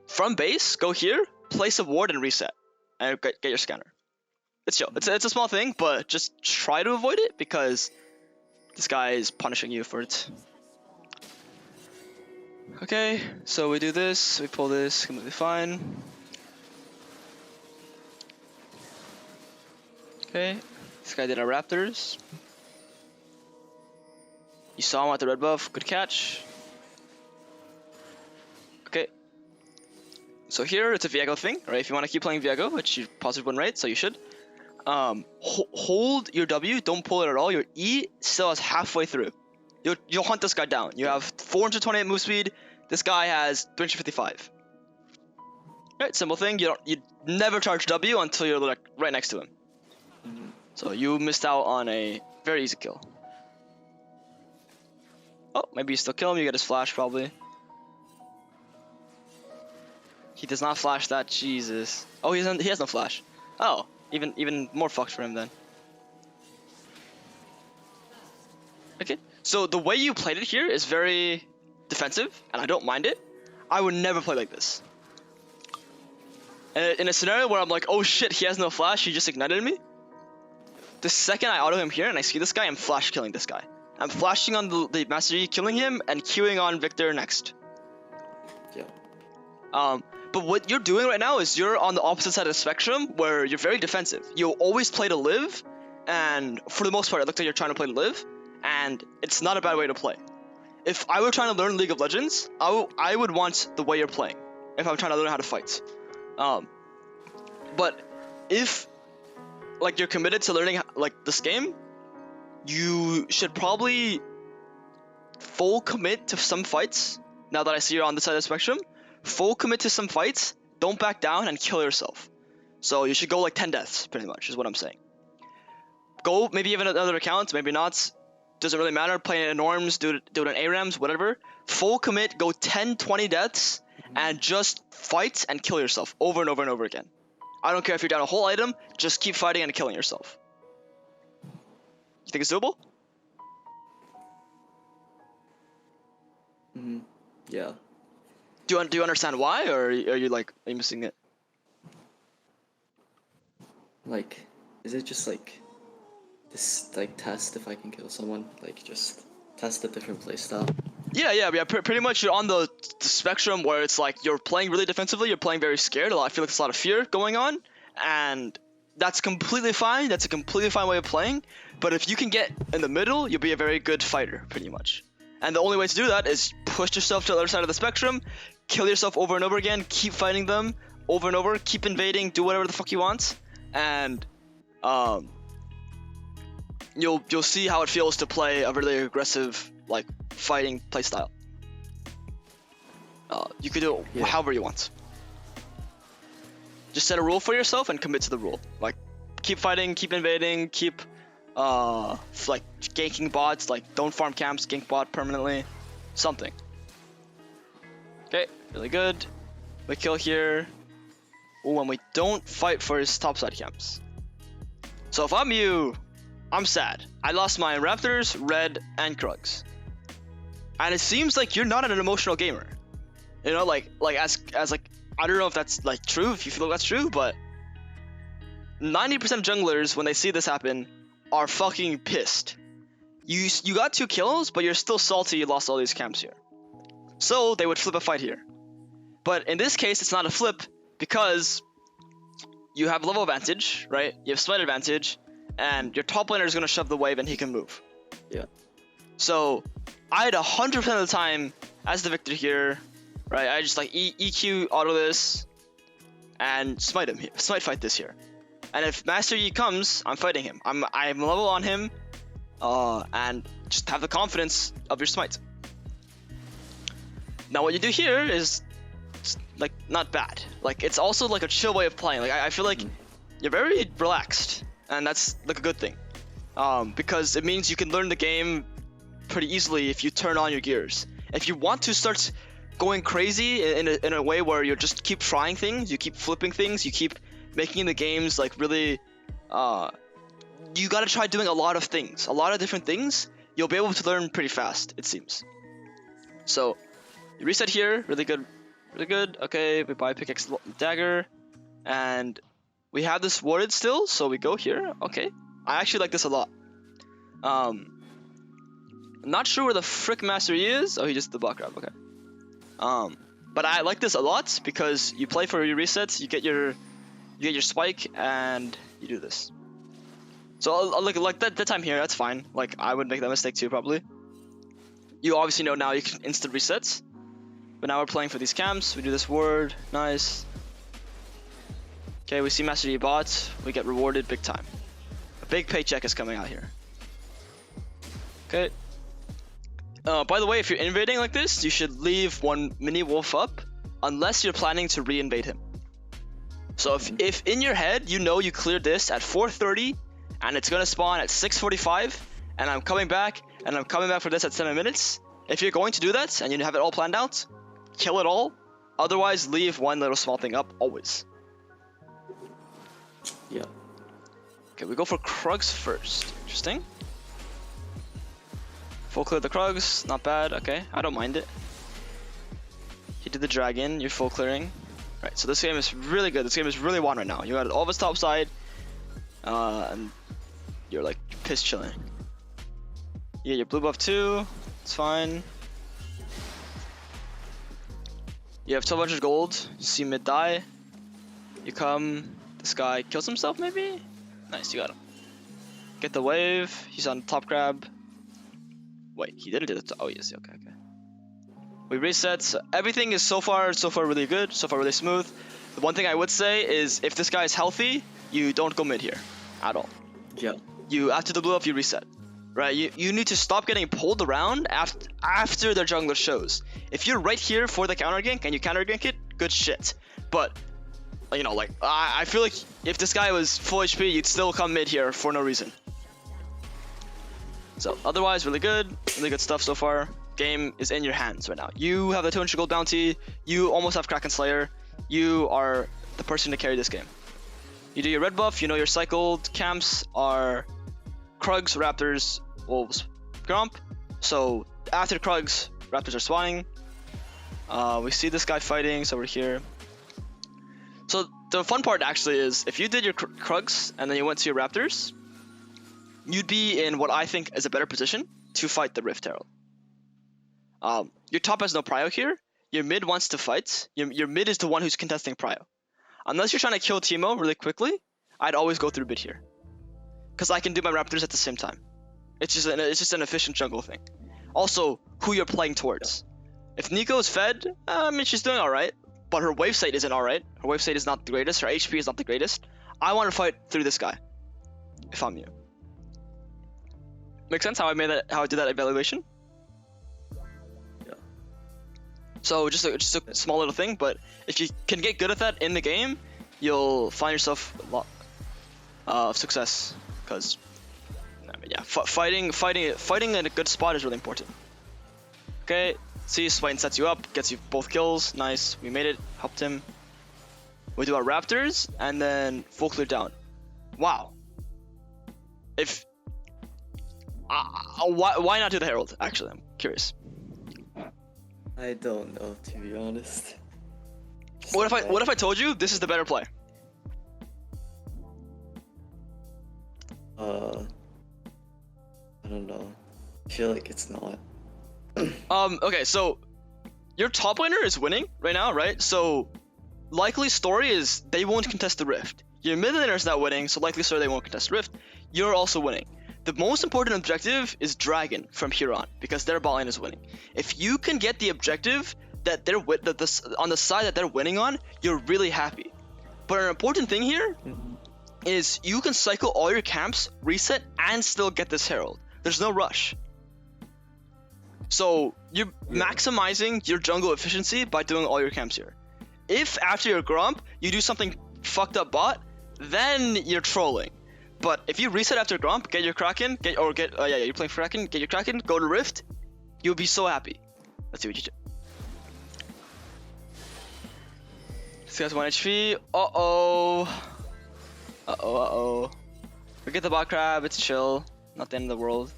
from base. Go here, place a ward, and reset, and get your scanner. It's chill. It's a small thing, but just try to avoid it because this guy is punishing you for it. Okay, so we do this. We pull this completely fine. Okay, this guy did our Raptors. You saw him at the red buff. Good catch. Okay. So here it's a 𝗤𝗂𝗀 thing, right? If you want to keep playing 𝗤𝗂𝗀, which you positive win rate, so you should. Hold your W, don't pull it at all. Your E still has halfway through. You'll hunt this guy down. You have 428 move speed. This guy has 355. Right, simple thing. You never charge W until you're like right next to him. So you missed out on a very easy kill. Oh, maybe you still kill him. You get his flash probably. He does not flash that. Jesus. Oh, he has no flash. Oh, even more fucked for him then. Okay. So the way you played it here is very defensive, and I don't mind it. I would never play like this. And in a scenario where I'm like, oh shit, he has no flash, he just ignited me. The second I auto him here and I see this guy, I'm flash killing this guy. I'm flashing on the Master Yi, killing him, and queuing on Victor next. Yeah. But what you're doing right now is you're on the opposite side of the spectrum where you're very defensive. You'll always play to live, and for the most part, it looks like you're trying to play to live, and it's not a bad way to play. If I were trying to learn League of Legends, I would want the way you're playing. If I'm trying to learn how to fight. But if like you're committed to learning like this game, you should probably full commit to some fights. Now that I see you're on this side of the spectrum, full commit to some fights, don't back down and kill yourself. So you should go like 10 deaths pretty much is what I'm saying. Go maybe even another account, maybe not, doesn't really matter, play it in norms, do it in ARAMs, whatever. Full commit, go 10-20 deaths and just fight and kill yourself over and over and over again. I don't care if you're down a whole item, just keep fighting and killing yourself. You think it's doable? Yeah. Do you understand why, or are you missing it? Like, is it just like this like test if I can kill someone? Like just test a different playstyle? Yeah. Pretty much you're on the spectrum where it's like you're playing really defensively, you're playing very scared. I feel like there's a lot of fear going on, and that's completely fine. That's a completely fine way of playing. But if you can get in the middle, you'll be a very good fighter, pretty much. And the only way to do that is push yourself to the other side of the spectrum, kill yourself over and over again, keep fighting them over and over, keep invading, do whatever the fuck you want, and you'll see how it feels to play a really aggressive like fighting playstyle. You can do it however you want. Just set a rule for yourself and commit to the rule. Like keep fighting, keep invading, keep like ganking bots, like don't farm camps, gank bot permanently, something. Okay, really good. We kill here. Ooh, and we don't fight for his topside camps. So if I'm you, I'm sad. I lost my Raptors, Red, and Krugs. And it seems like you're not an emotional gamer. You know, like as like I don't know if that's like true, if you feel that's true, but 90% of junglers when they see this happen are fucking pissed. You got 2 kills, but you're still salty you lost all these camps here. So they would flip a fight here. But in this case, it's not a flip because you have level advantage, right? You have smite advantage, and your top laner is going to shove the wave and he can move. Yeah. So I'd 100% of the time, as the Victor here, right, I just like EQ auto this and smite him here, smite fight this here. And if Master Yi comes, I'm fighting him. I'm level on him, and just have the confidence of your smite. Now what you do here is like not bad. Like it's also like a chill way of playing. Like I feel like you're very relaxed, and that's like a good thing, because it means you can learn the game pretty easily if you turn on your gears. If you want to start going crazy in a way where you just keep trying things, you keep flipping things, you keep making the games like really, you gotta try doing a lot of things, a lot of different things. You'll be able to learn pretty fast, it seems. So you reset here, really good, really good. Okay, we buy pickaxe dagger, and we have this warded still, so we go here. Okay, I actually like this a lot. Not sure where the frick Master Yi is. Oh, he just the block grab. Okay. But I like this a lot because you play for your resets, you get your spike, and you do this. So like that time here, that's fine. Like I would make that mistake too probably. You obviously know now you can instant resets. But now we're playing for these camps. We do this ward, nice. Okay, we see Master Yi bot. We get rewarded big time. A big paycheck is coming out here. Okay. By the way, if you're invading like this, you should leave one mini wolf up, unless you're planning to re-invade him. So if in your head you know you cleared this at 4:30, and it's gonna spawn at 6:45, and I'm coming back for this at 7 minutes. If you're going to do that and you have it all planned out, kill it all, Otherwise, leave one little small thing up always. Yeah. Okay, we go for Krugs first. Interesting. Full clear the Krugs, not bad. Okay, I don't mind it. He did the dragon, you're full clearing. Right, so this game is really good. This game is really won right now. You got all of his top side, and you're like piss chilling. Yeah, your blue buff too. It's fine. You have 1200 gold. You see mid die. You come. This guy kills himself maybe. Nice, you got him. Get the wave. He's on top grab. Wait, he didn't do the. Oh yes, okay. We reset. So everything is so far really good. So far really smooth. The one thing I would say is if this guy is healthy, you don't go mid here at all. Yeah. You after the blue up, you reset. Right, you need to stop getting pulled around after their jungler shows. If you're right here for the counter gank and you counter gank it, good shit. But you know, like I feel like if this guy was full HP, you'd still come mid here for no reason. So otherwise, really good stuff so far. Game is in your hands right now. You have the 200 gold bounty. You almost have Kraken Slayer. You are the person to carry this game. You do your red buff. You know your cycled camps are Krugs, Raptors, Wolves, Gromp. So after Krugs, Raptors are spawning. We see this guy fighting, so we're here. So the fun part actually is if you did your Krugs and then you went to your Raptors, you'd be in what I think is a better position to fight the Rift Herald. Your top has no prio here. Your mid wants to fight. Your mid is the one who's contesting prio. Unless you're trying to kill Teemo really quickly, I'd always go through mid here. Because I can do my Raptors at the same time. It's just an efficient jungle thing. Also, who you're playing towards. If Neeko is fed, I mean, she's doing alright. But her wave state isn't alright. Her wave state is not the greatest. Her HP is not the greatest. I want to fight through this guy. If I'm you. Make sense how I did that evaluation? Yeah. So just a small little thing, but if you can get good at that in the game, you'll find yourself a lot of success. Because, I mean, yeah, fighting in a good spot is really important. Okay, see, Swain sets you up, gets you both kills. Nice, we made it, helped him. We do our Raptors, and then full clear down. Wow. If why not do the Herald? Actually, I'm curious. I don't know, to be honest. What if I told you this is the better play? I don't know. I feel like it's not. Okay, so your top laner is winning right now, right? So likely story is they won't contest the Rift. Your mid laner is not winning, so likely story they won't contest Rift. You're also winning. The most important objective is Dragon from here on, because their bot lane is winning. If you can get the objective that they're on the side that they're winning on, you're really happy. But an important thing here is you can cycle all your camps, reset, and still get this Herald. There's no rush. So you're maximizing your jungle efficiency by doing all your camps here. If after your Gromp, you do something fucked up bot, then you're trolling. But if you reset after Gromp, get your Kraken, you're playing Kraken, get your Kraken, go to Rift, you'll be so happy. Let's see what you do. This guy's 1 HP. Uh-oh. We get the bot crab, it's chill. Not the end of the world.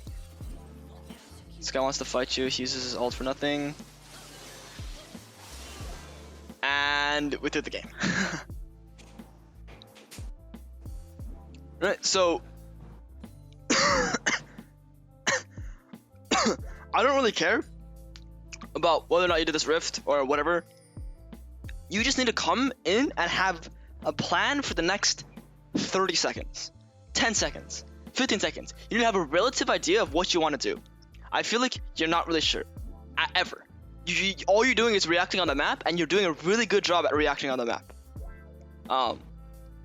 This guy wants to fight you, he uses his ult for nothing. And we threw the game. Right, so I don't really care about whether or not you did this Rift or whatever. You just need to come in and have a plan for the next 30 seconds, 10 seconds, 15 seconds. You need to have a relative idea of what you want to do. I feel like you're not really sure, ever. All you're doing is reacting on the map, and you're doing a really good job at reacting on the map.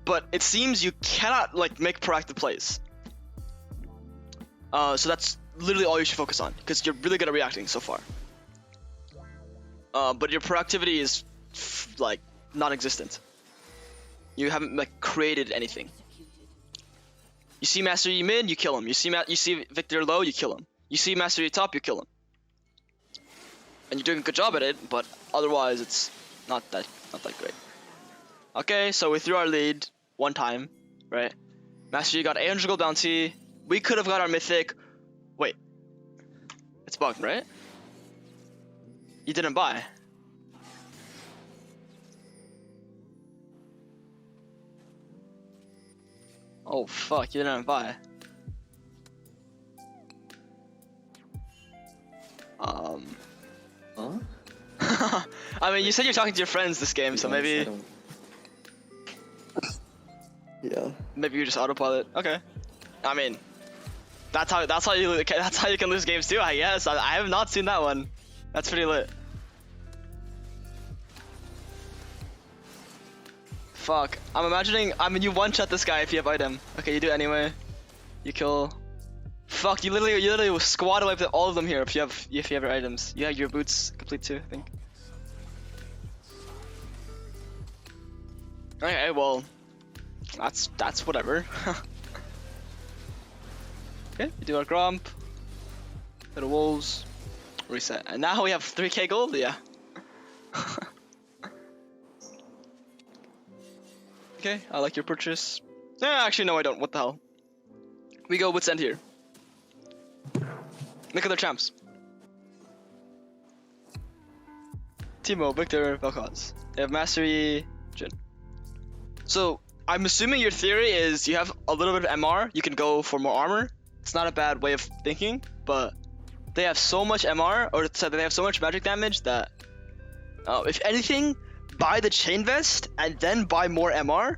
But it seems you cannot make proactive plays. So that's literally all you should focus on, because you're really good at reacting so far. But your proactivity is non-existent. You haven't created anything. You see Master Yi mid, you kill him. You see Victor low, you kill him. You see Master Yi top, you kill him. And you're doing a good job at it, but otherwise it's not that great. Okay, so we threw our lead one time, right? Master Yi got 800 gold bounty. We could have got our mythic. Wait, it's bugged, right? You didn't buy. Oh fuck, you didn't buy. Huh? I mean, you said you're talking to your friends this game, so maybe Yeah. maybe you just autopilot. Okay. I mean, that's how you can lose games too, I guess. I have not seen that one. That's pretty lit. Fuck. I'm imagining. I mean, you one-shot this guy if you have item. Okay, you do it anyway. You kill. Fuck. You literally squad wipe all of them here if you have your items. You have your boots complete too, I think. Okay, well, that's whatever. Okay, we do our grump. Little wolves. Reset. And now we have 3k gold. Yeah. Okay, I like your purchase. Actually, no, I don't. What the hell? We go what's end here. Look at their champs. Timo, Victor, Vel'Koz. They have Master Yi, Jhin. So, I'm assuming your theory is you have a little bit of MR, you can go for more armor. It's not a bad way of thinking, but they have so much MR, or they have so much magic damage that, if anything, buy the chain vest and then buy more MR.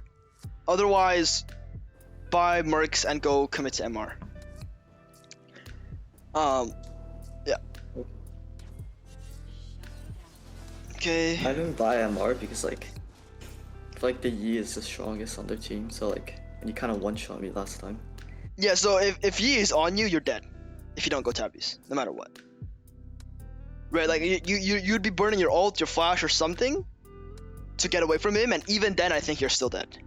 Otherwise, buy mercs and go commit to MR. Yeah. Okay. I didn't buy MR because like the Yi is the strongest on their team, so like, and you kind of one-shot me last time. Yeah, so if Yi is on you, you're dead. If you don't go tabbies, no matter what. Right, like you'd be burning your ult, your flash, or something to get away from him, and even then I think you're still dead.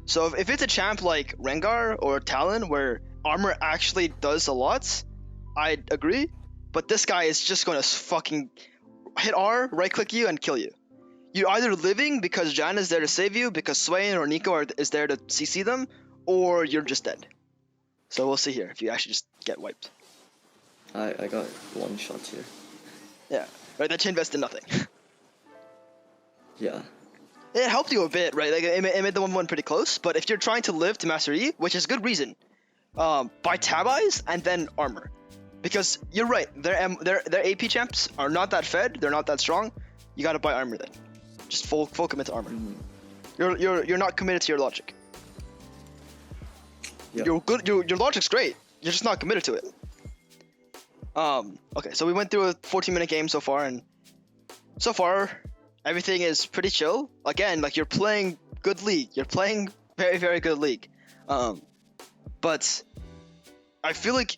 So if it's a champ like Rengar or Talon where armor actually does a lot, I'd agree. But this guy is just gonna fucking hit R, right click you, and kill you. You're either living because Jan is there to save you, because Swain or Nico is there to CC them, or you're just dead. So we'll see here if you actually just get wiped. I got one shot here. Yeah, right, that chain vest did nothing. Yeah. It helped you a bit, right? Like it made the 1-1 pretty close, but if you're trying to live to Master Yi, which is good reason, buy tab eyes and then armor. Because you're right, their AP champs are not that fed, they're not that strong. You gotta buy armor then. Just full commit to armor. You're not committed to your logic. Yep. You're good. Your logic's great. You're just not committed to it. Okay, so we went through a 14-minute game so far, and so far everything is pretty chill. Again, like you're playing good league. You're playing very, very good league. But I feel like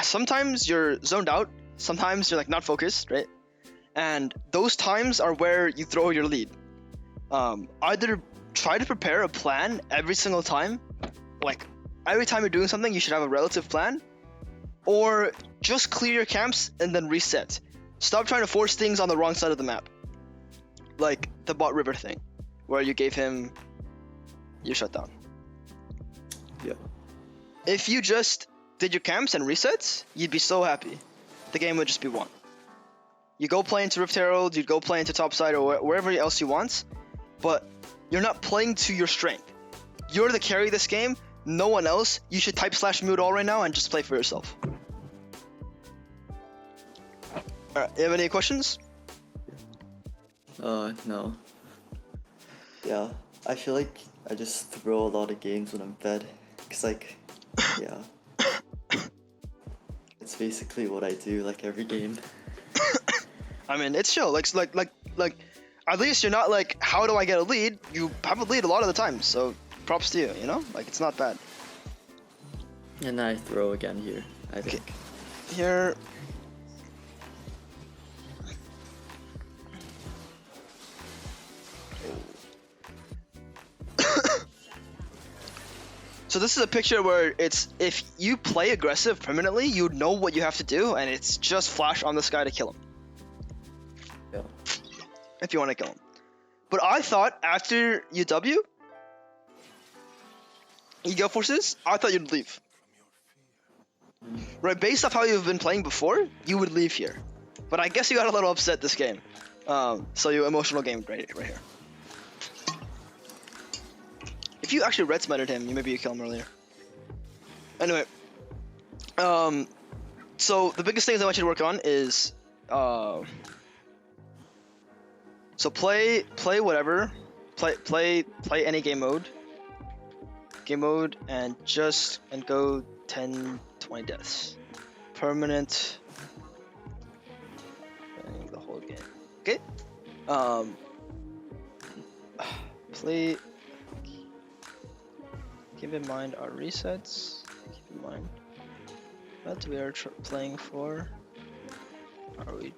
sometimes you're zoned out. Sometimes you're like not focused, right? And those times are where you throw your lead. Either try to prepare a plan every single time. Like, every time you're doing something, you should have a relative plan. Or just clear your camps and then reset. Stop trying to force things on the wrong side of the map. Like the bot river thing, where you gave him your shutdown. Yeah. If you just did your camps and resets, you'd be so happy. The game would just be won. You go play into Rift Herald, you'd go play into topside or wherever else you want, but you're not playing to your strength. You're the carry this game, no one else. You should type /mute all right now and just play for yourself. Alright, you have any questions? No. Yeah, I feel like I just throw a lot of games when I'm fed. Cause like, yeah. It's basically what I do, like every game. I mean, it's chill. Like, at least you're not like, how do I get a lead? You have a lead a lot of the time, so props to you, you know? Like, it's not bad. And I throw again here, I think. Okay. Here. So this is a picture where it's, if you play aggressive permanently, you know what you have to do, and it's just flash on this guy to kill him. Yeah. if you want to kill him. But I thought after UW, Ego Forces, I thought you'd leave. Right, based off how you've been playing before, you would leave here. But I guess you got a little upset this game. So you emotional game right here. If you actually red smited him, maybe you kill him earlier. Anyway, so the biggest things I want you to work on is, so play whatever, play any game mode, and go 10-20 deaths, permanent, the whole game. Okay, play. Keep in mind our resets. Keep in mind what we are playing for. Are we?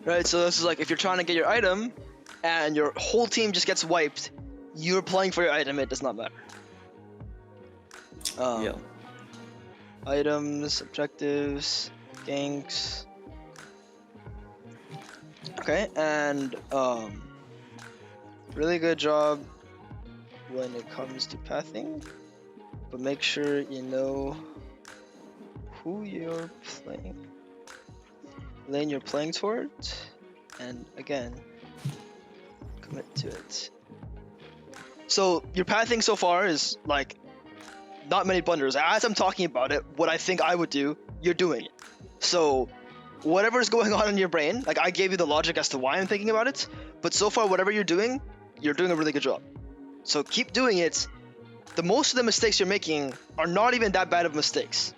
Right, so this is like if you're trying to get your item and your whole team just gets wiped, you're playing for your item, it does not matter. Yeah. Items, objectives, ganks. Okay, and really good job when it comes to pathing, but make sure you know who you're playing, lane you're playing towards, and again, commit to it. So your pathing so far is like not many blunders. As I'm talking about it, what I think I would do, you're doing it. So whatever's going on in your brain, like I gave you the logic as to why I'm thinking about it, but so far whatever you're doing a really good job. So keep doing it. Most of the mistakes you're making are not even that bad of mistakes.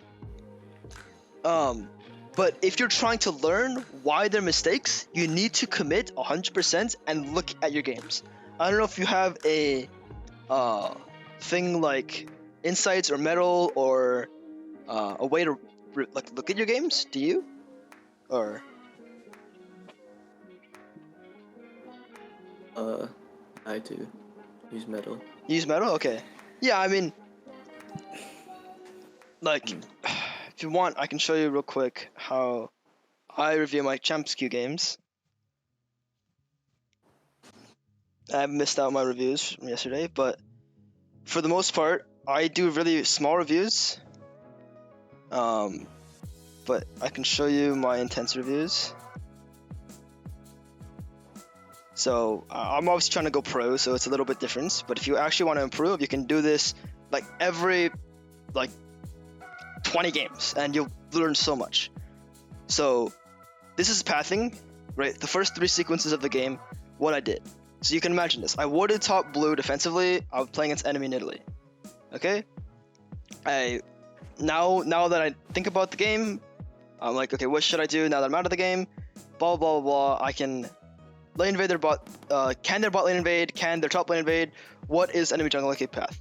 But if you're trying to learn why they're mistakes, you need to commit 100% and look at your games. I don't know if you have a thing like insights or medal or a way to like look at your games. Do you? Or I do use medal. You use medal? Okay. Yeah, I mean, like, if you want, I can show you real quick how I review my 𝗥𝗵𝗀𝗀𝗽𝗂 games. I missed out my reviews from yesterday, but for the most part, I do really small reviews. But I can show you my intense reviews. So I'm obviously trying to go pro, so it's a little bit different. But if you actually want to improve, you can do this like every 20 games, and you'll learn so much. So this is pathing, right? The first 3 sequences of the game, what I did. So you can imagine this. I warded top blue defensively. I was playing against enemy in Italy. Okay. Now that I think about the game, I'm like, okay, what should I do now that I'm out of the game? Blah blah blah. I can lane invade their bot. Can their bot lane invade? Can their top lane invade? What is enemy jungle lane path?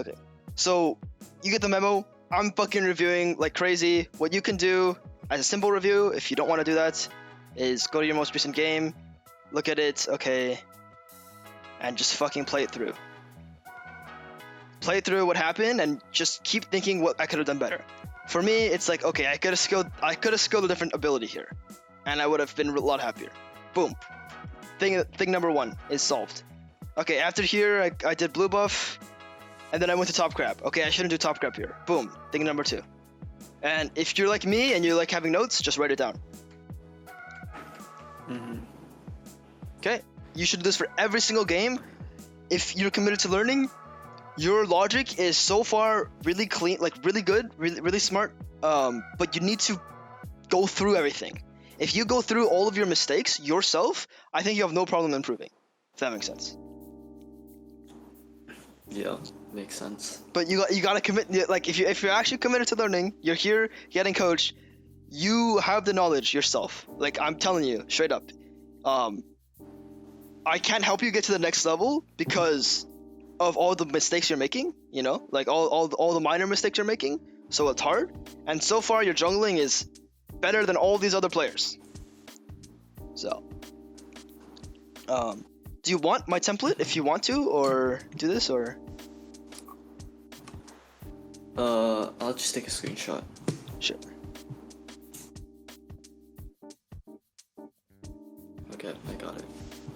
Okay, so you get the memo. I'm fucking reviewing like crazy. What you can do as a simple review, if you don't want to do that, is go to your most recent game, look at it, okay, and just fucking play it through. Play through what happened and just keep thinking what I could have done better. For me, it's like, okay, I could have skilled a different ability here, and I would have been a lot happier. Boom. Thing number 1 is solved. Okay, after here, I did blue buff, and then I went to top crab. Okay, I shouldn't do top crab here. Boom. Thing number 2. And if you're like me and you like having notes, just write it down. Okay, you should do this for every single game. If you're committed to learning, your logic is so far really clean, like really good, really smart, but you need to go through everything. If you go through all of your mistakes yourself, I think you have no problem improving, if that makes sense. Yeah, makes sense. But you gotta commit, like if you're actually committed to learning, you're here getting coached, you have the knowledge yourself. Like I'm telling you, straight up. I can't help you get to the next level because of all the mistakes you're making, you know, like all the minor mistakes you're making, so it's hard. And so far your jungling is better than all these other players. So do you want my template if you want to, or do this, or I'll just take a screenshot. Sure. Okay, I got it.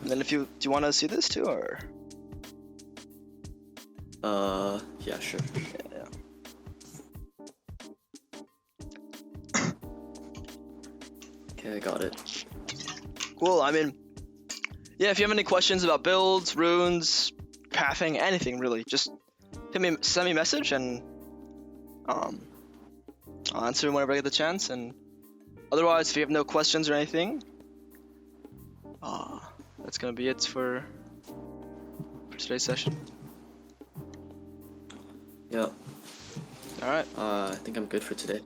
And then do you want to see this too, or? Yeah, sure. Yeah. Okay, I got it. Cool. I mean, yeah. If you have any questions about builds, runes, pathing, anything really, just send me a message, and I'll answer whenever I get the chance. And otherwise, if you have no questions or anything, that's gonna be it for today's session. Yeah. All right. I think I'm good for today.